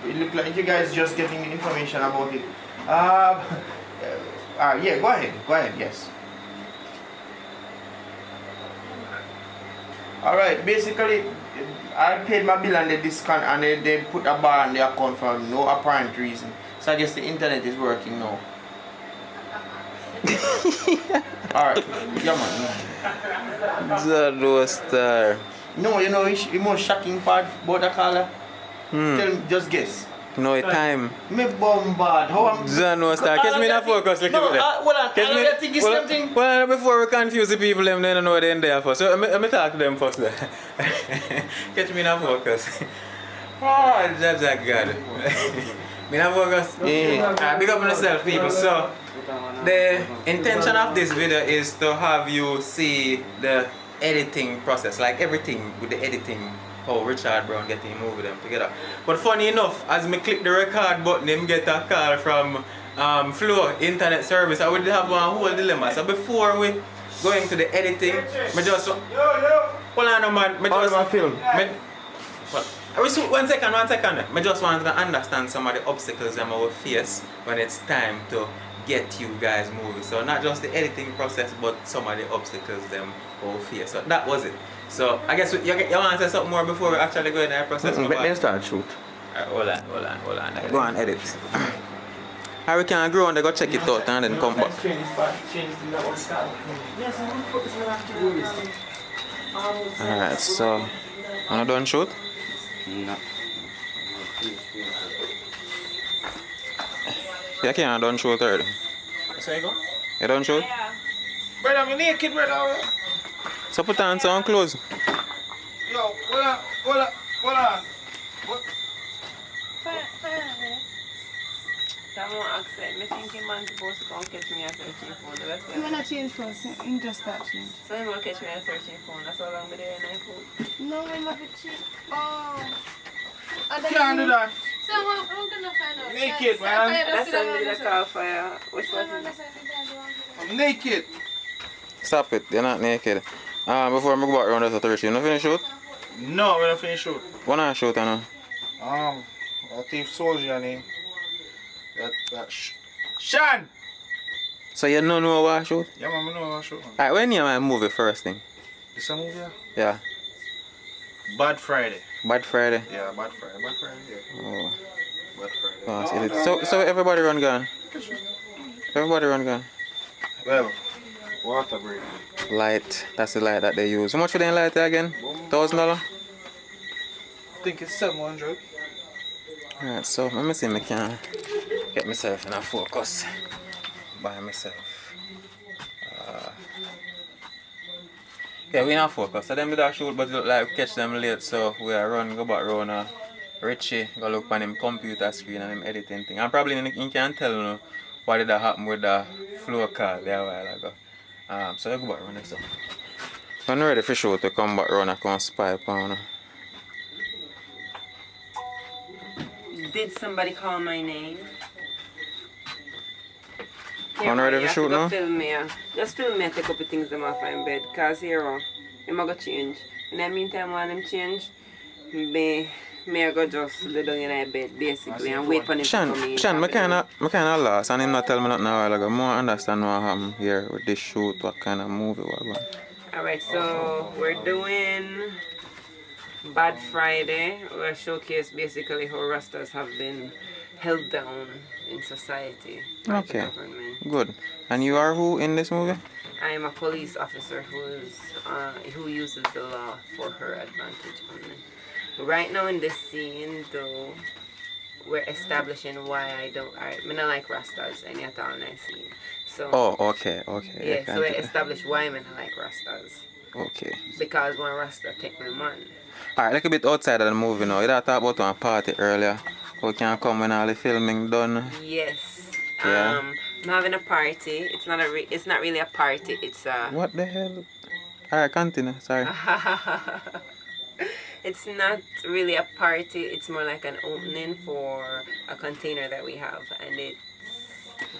It looked like you guys just getting the information about it. Yeah, go ahead, yes. Alright, basically, I paid my bill and they discount and they put a bar on the account for no apparent reason. So I guess the internet is working now. Alright, yeah man. Zero star. No, you know the most shocking part about the caller? Tell me, just guess. No time. Me bombard. How am Zero star. Catch me in a focus. No, hold on. I think it's something. Well, before we confuse the people, them they don't know what they're in there for. So let me talk to them first. Catch me in a focus. Oh, that's that God. Me in a focus. Yeah. Big up on yourself, people. So the intention of this video is to have you see the editing process, like everything with the editing, how Richard Brown getting movie them together. But funny enough, as me click the record button, him get a call from Flow Internet Service. I would have one whole dilemma. So before we go into the editing, me just hold on, man. Me just film. One second. Me just want to understand some of the obstacles that I will face when it's time to get you guys moving. So not just the editing process, but some of the obstacles them will face. So that was it. So I guess you want to say something more before we actually go in that process? Then start shoot. Hold on. Go on, edit. We can go and they go check it out and then come back. Alright, so I'm done shoot? No. Yeah, can't done shoot already. So you go? You done shoot? Yeah. Brother, I'm naked, brother. So put on some clothes. Yo, hold on. What? Someone asked me thinking man's supposed to come catch me a searching phone. That's I'm gonna change first, in just that change. so I'm gonna catch me a searching phone. That's how long I'm there and I food. No, I'm not cheap. Oh. Can't do that. So I'm gonna find out. Naked, man. That's why I'm gonna call for you. Which one? I'm naked. Stop it, you're not naked. Before I go back around the 30, you not finish shoot? No, we're not finished shoot. One I shoot I know. I think soldier name. Shan! So you don't know what I shoot? Yeah, man, I know what I shoot. Alright, when you movie first thing? This a movie? Yeah. Bad Friday. Bad Friday. Yeah, Bad Friday, yeah. Oh. Bad Friday. Oh, see it. So everybody run gun. Everybody run gun. Well, water break. Light, that's the light that they use. How much for the light again? $1,000? I think it's 700. Alright, so let me see if I can get myself in a focus by myself. Yeah, we in a focus. So them did a shoot, but it look like we catch them late, so we are go back around Richie, go look on him computer screen and him editing thing. And probably you can tell you what did happen with the flow call there a while ago. So we go back around next time. When we're ready for shoot, we come back around and come spy upon. Did somebody call my name? When we're ready for shoot now? Film me, just film me and take up the things them off in bed. Cause here, I'm gonna change. In the meantime, while I'm change, me I go just lay down in bed basically and wait for him to come in. Shan, I kinda lost and him not tell me nothing a while ago. I understand what happened here with this shoot, what kind of movie we're going. Alright, so we're doing Bad Friday, where showcase basically how Rastas have been held down in society. by the Okay. government. Good. And you are who in this movie? I am a police officer who uses the law for her advantage only. Right now in this scene, though, we're establishing why I don't like Rastas any at all in that scene. So Oh, okay. yeah, so we establish why I don't like Rastas. Okay. Because one Rasta take my man. Alright, like a bit outside of the movie now. You talked about one party earlier. We can come when all the filming done. Yes. Yeah. I'm having a party. It's not really a party. It's a. What the hell? Alright, continue. Sorry. It's not really a party. It's more like an opening for a container that we have, and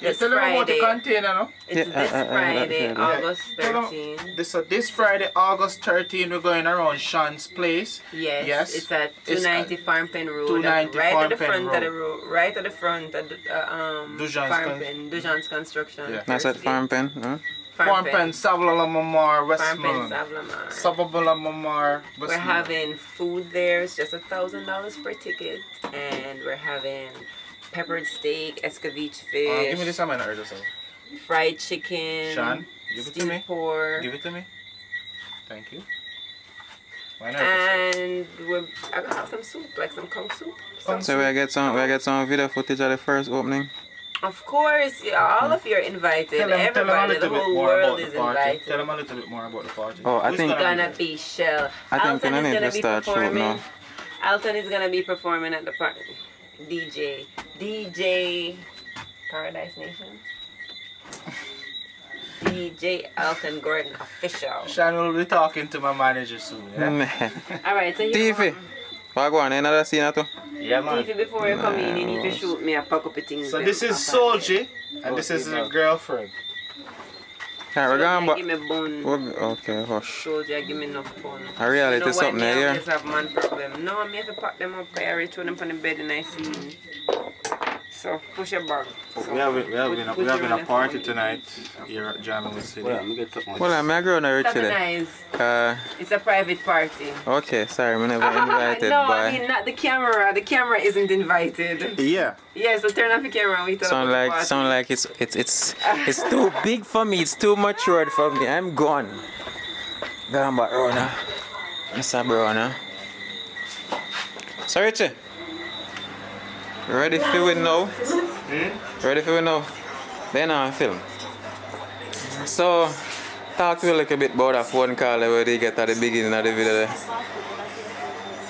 this tell them about the Friday. container, no? It's Yeah, this Friday, yeah. August Tell 13. them- So this Friday, August 13, we're going around Sean's place. Yes, it's at It's 290 Farm Pen Road. 290 right Farm at the Pen front Road. of the road. Right at the front of the Dujan's Farm Pen. Dujan's Construction. Yeah. That's at Farm Pen. Huh? Farm Pen, Savla Mamar, Farm Pen, Westmoreland. Savlamar. Savabula Mamar, We're having food there. It's just $1,000 per ticket, and we're having peppered steak, escabeche fish, Give me this one, or just fried chicken, Sean, give it to me. steamed pork, Give it to me. Thank you. and I'm gonna have some soup, like some kung soup. So we get some video footage of the first opening. Of course, yeah, all of you are invited. Tell them a Everybody, the little bit whole more world about is the party. invited. Tell them a little bit more about the party. Oh, I Who's think- It's gonna gonna be Shell. I think Alton I is need gonna to be start shooting performing. now. Alton is gonna be performing at the party. DJ Paradise Nation. DJ Alton Gordon official. Sean will be talking to my manager soon. Yeah? All right, so you Tiffy, what go on? Another scene at all? Yeah, man. Tiffy, before you come in, you need to shoot me a pack up of things. So this is Solji, and this is his girlfriend. Alright, we're going Give back. me bun. Okay, hush. Soldier, give me enough fun. I reality You know something when here. I always have man problem. No, I have to pack them up. I reach them on the bed and I see. So push your bag. So, We're having put your a party phone. tonight here at Jamaican City. Well, I'm going to reach Stop it, today. nice. It's a private party. Okay, sorry, I'm never invited no, by. I mean not the camera. The camera isn't invited. Yeah. Yeah, so turn off the camera and we talk Sound about the like party. it's too big for me. It's too matured for me. I'm gone. Gone back, Rona. Mr. Brona. So Richie, ready for it now? Ready for it now? Then I film. So, talk to me a little bit about that phone call where they get at the beginning of the video there.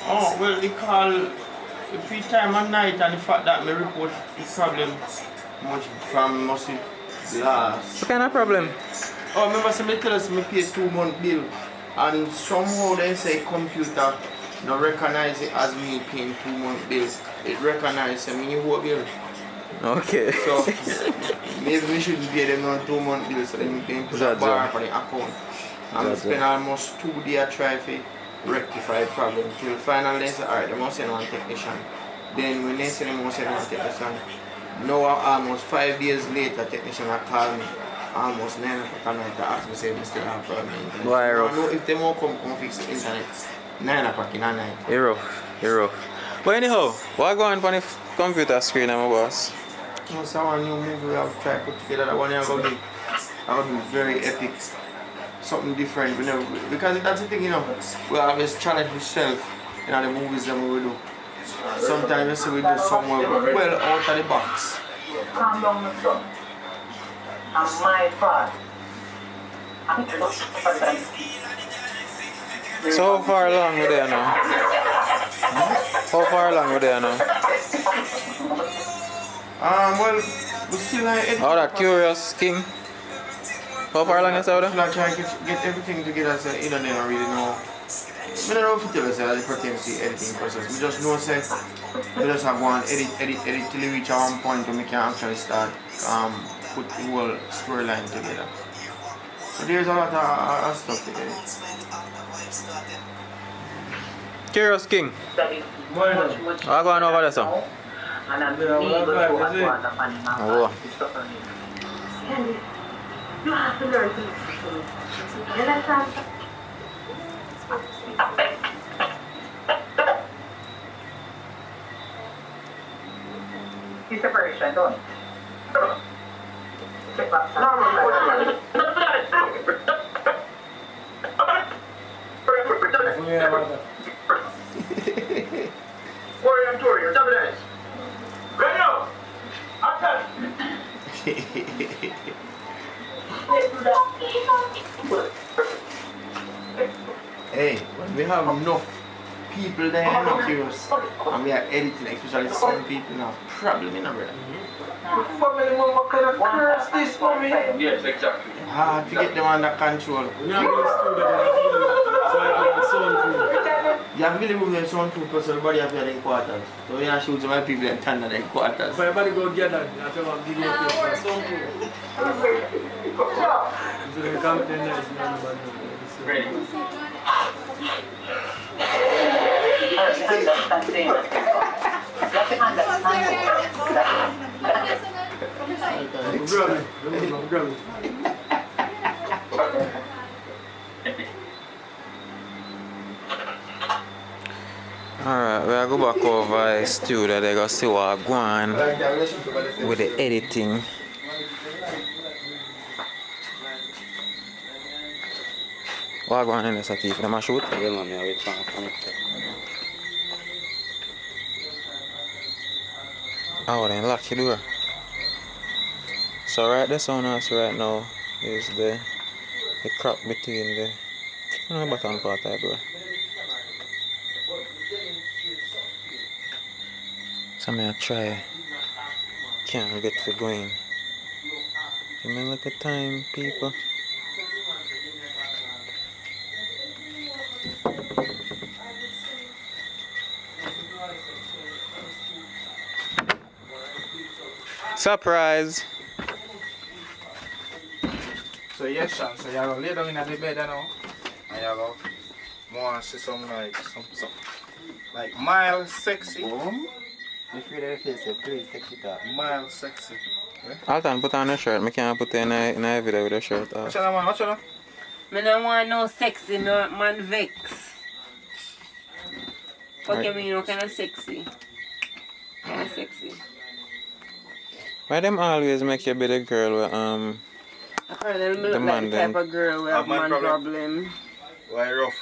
Oh, well, they call the free time at night and the fact that my report the problem much from mostly last. What kind of problem? Oh, remember somebody tell us me pay 2 month bill and somehow they say computer no recognize it as me paying 2 month bills. It recognize me whole bill. Okay. So maybe we shouldn't pay them on 2 month bills so they can put a bar for the account. And we spend almost 2 days trying to rectify the problem till finally they say alright, they must send one technician. Then when they say they must send one technician, now almost 5 days later technician will call me almost 9 o'clock at night to ask me say they still have problem with internet. Why I rough? know if they won't come fix the internet 9 o'clock in the night. You're rough. But anyhow, what going on the computer screen, my boss? No, so one new movie we have tried to put together. That one is going to be very epic. Something different. Because that's the thing, you know. We always challenge ourselves in the movies that we do. Sometimes we say we do somewhere well out of the box. Calm down, my son. And my part. So how far along we're there now? How far along we're there now? Well, we still like editing. Oh, that Curious King. How far along is that? Still like trying to get everything together so you don't really know. We don't know if it tells us as it pertains to the editing process. We just know say we just have one edit till we reach a one point where we can actually start put the whole storyline together. So there's a lot of stuff to edit. Curious King. What What going over there, son? And I'm able to understand my Oh. You have to learn to listen to me. You understand? He's a Persian, don't check back. Warrior Victoria, Japanese. Ready now. Attack. Hey, when we have enough people there not curious and we are editing, especially some people now, problem in a brother. Yes, exactly. Hard to get them under control. You have to really move them sound too because everybody have their quarters. So we have to shoot my people and stand in their quarters. If everybody go get that, I feel like video for some people. So they come to nice, Ready. Understanding. Grab it. Alright, we'll go back over the studio. They go see what go on with the editing. What go on in the Satif? Them a shoot? Yeah, man, I wait for it. Oh, then lock the door. So right this on us right now is the crack between the bottom part of the door. So I try can't get for going. Give me a little time, people. Surprise! So yes, Sean, so you're gonna lay down in the bed now, and you're gonna want to see some like like mild sexy. If you're there, please take it off. Mild sexy. Alton, put on a shirt. I can't put in a video with a shirt off. Watch out, man. Watch out. I don't want no sexy, no man vex. What you mean, what kind of sexy? Kind of sexy. Why them always make you be the girl with Apparently, the look like the type them. of girl with Have man man problem. Why rough?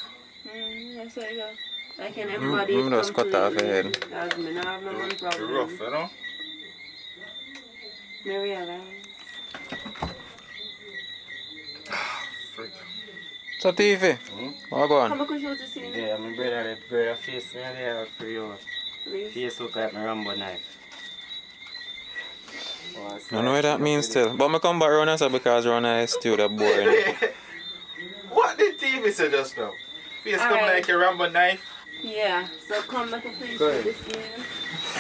That's what I got. Like in everybody Mm, just cut off her head. That's me, not have no man problem. Rough, you know? Me realize. Freak. So TV, what go How on? much you to see me? Yeah, my brother face me there for you. Please. Face look like my Rambo knife. I don't know what that means still. But I come back around and say because Rona is still that boring. What did TV say just now? Face come Alright. like a Rambo knife. Yeah, so come back and please do this here.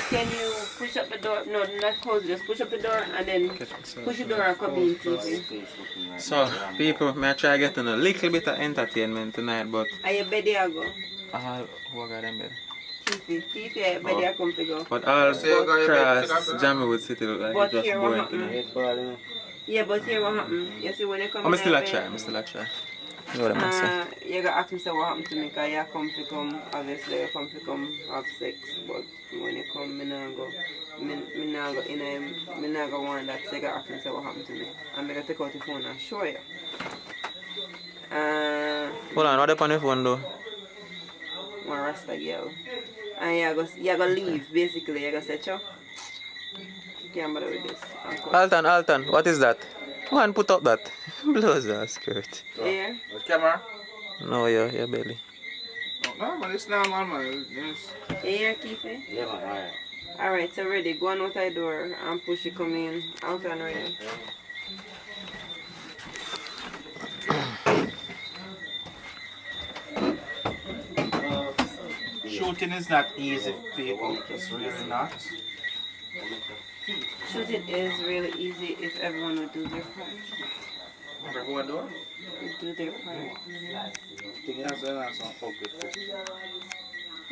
Can you push up the door? No, not close it. Just push up the door and then push the door and come in, please. So, people, may I try getting a little bit of entertainment tonight, but Are you bed there go? who got them bed? Tiffy, are you bed there come to go? But all So you got your bed across to go? Jamaiwood City look like But it's just here what going happened? tonight. Yeah, but here what happened? You see when you come I'm in still the a try, bed, I'm still a try. You know what I'm saying? you gotta ask me say what happened to me because you come to come, obviously you come to come have sex, but when you come, me not go want that, so you gotta ask me say what happened to me. I'm gonna take out the phone and show you. Hold on, what on your phone though? One Rasta girl. And you go leave, basically, you go say, Cho, you can't bother with this. And cut. Alton, what is that? Go and put up that. Blows that skirt. Yeah. The camera? No, your belly. No, man, it's normal, man. Yes. You hear, Keefe? Yeah, man, alright. Alright, so ready. Go on out the door and push it come in. Out and ready. Shooting is not easy, people. It's really not. Shooting is really easy if everyone would do their part. Everyone do it? Would do their part. That's some ugly food.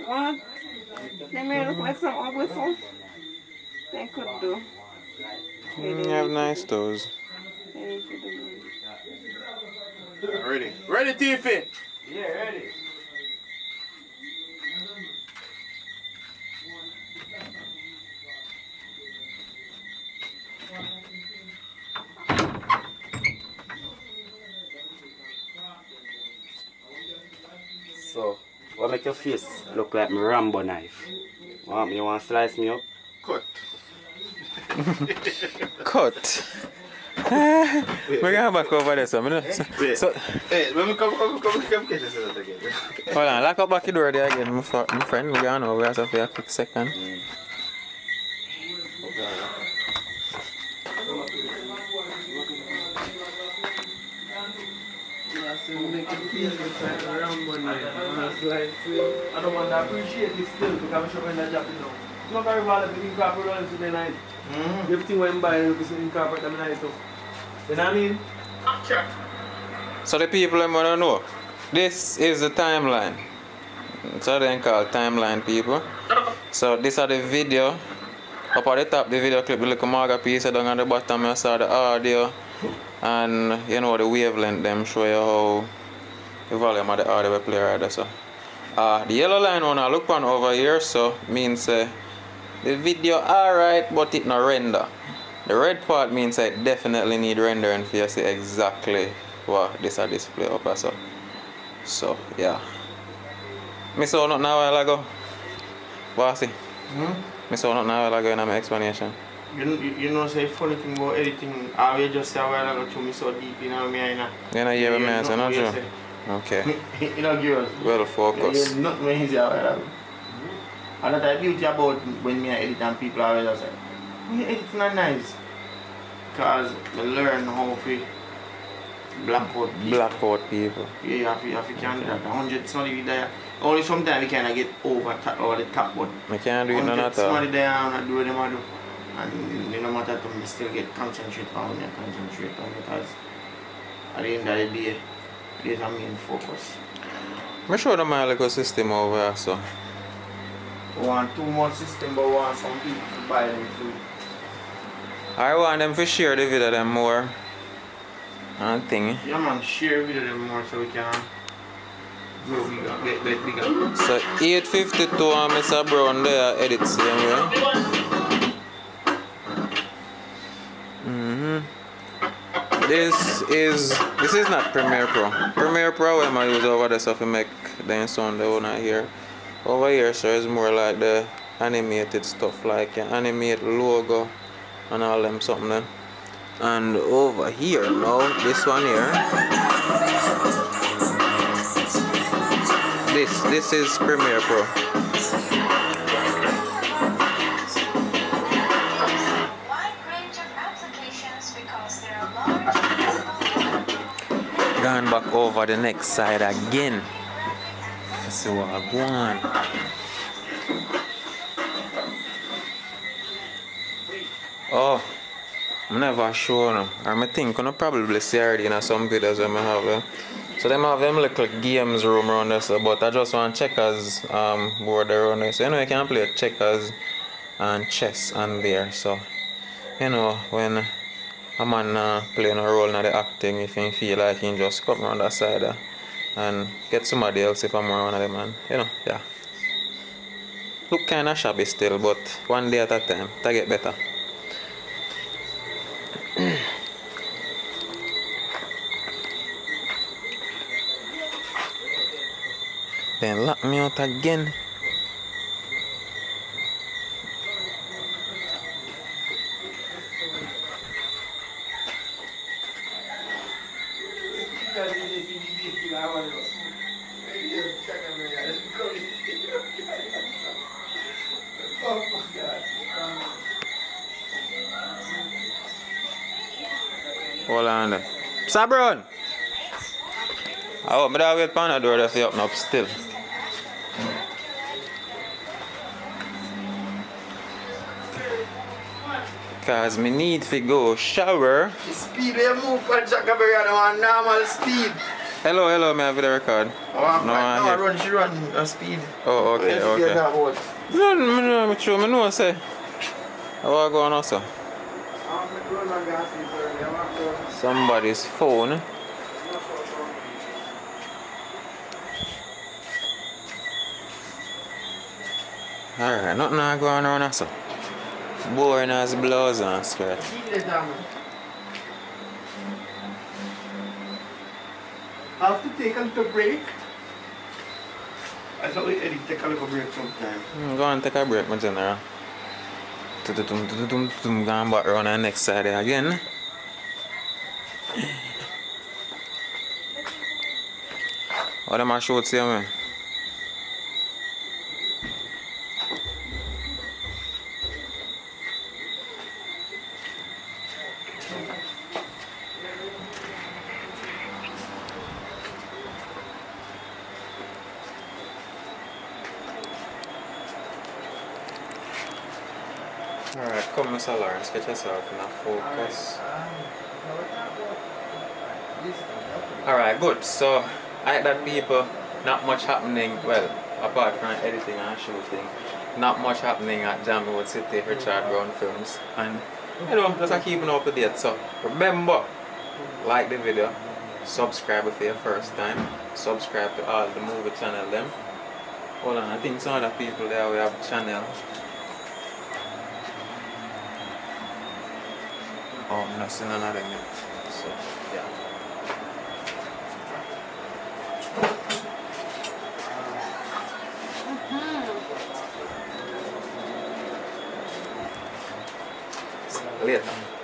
What? They may look like some ugly food. They could do. You have nice toes. They need to do. Ready? Ready, Tiffy? Yeah, ready. So, what make your face look like my Rambo knife? You want to slice me up? Cut. Cut. We're going back over there, so, so Hey, when we come catch us again. hold on, lock up back the door there again, my friend. We're going over here for a quick second. So you make it feel like around one night. I don't want to appreciate it still because I'm sure when that job is now. It's not very valid to incorporate all this in the night. Everything when buy and we incorporate them in the night too. You know what I mean? Sure. So the people want to know, this is the timeline. So they call timeline people. So this are the video. Up at the top the video clip, the little marker piece, down at the bottom you saw the audio. And you know the wavelength them show you how the volume of the audio we play right there. So the yellow line one I look on over here, so means the video alright but it no render. The red part means I definitely need rendering for you to see exactly what this a display up as. So yeah. I saw nothing a while ago. Bossy. I saw nothing a while ago in my explanation. You know, say funny thing about editing, I just say a while ago to me so deep in my mind. You know, you have a man, so not true. Okay. You know, girls. Well focused. Yeah, not when he's a while ago. And that's the beauty about when me edit and people always say, you editing not nice. Because I learn how to black out people. Black out people. Yeah, you have to can do that. 100 it's not even there. Only sometimes we kind of get over the top, but I can't do it none at all. somebody there and do what they want to do. And no matter to me, still get concentrate on because at the end of the day, there's a main focus. I show them my little system over here, so. We want too much system, but we want some people to buy them food. I want them to share the video them more. And thing. Yeah man, share video them more so we can grow bigger, get bigger. So 852 and Mr. Brown there edits them way. This is not Premiere Pro. Premiere Pro when I use over the stuff to make the sound the one I hear. Over here so it's more like the animated stuff, like you animate logo and all them something then. And over here now, this one here. This is Premiere Pro. Going back over the next side again. So I go on. Oh, I'm never sure now. I think I probably see already in some videos when I have them. So them have them little games room around this, but I just want checkers board around this. So, you know, you can play checkers and chess on there. So you know when a man playing a role in the acting, if he feel like he just come around that side and get somebody else if I'm around the man. You know, yeah. Look kinda shabby still, but one day at a time to get better. Then lock me out again. Hold on there. Sabron! Oh, but I wait for the door to open up still. Cause me need to go shower. The speed we move for Jackaberry at one normal speed. Hello, may I have the record? Oh, no, she run a speed. Oh, okay. No, I know, say. How I go on also? Somebody's phone. Alright, nothing going on also. Boring as blouse and skirt. I have to take a little break. I thought we take a little break sometime. Go and take a break, my general. Going back around the next side again. What am I showing to you? Alright, come Mr. Lawrence, get yourself in a focus. Alright, good. So, I that people, not much happening, well, apart from editing and shooting, not much happening at Jamaican City, Richard Brown Films. And, you know, just keeping up to date. So, remember, like the video, subscribe if you're first time, subscribe to all the movie channel them. Hold on, I think some other people there we have a channel. Oh, I'm not seeing another yet. So, yeah. Later.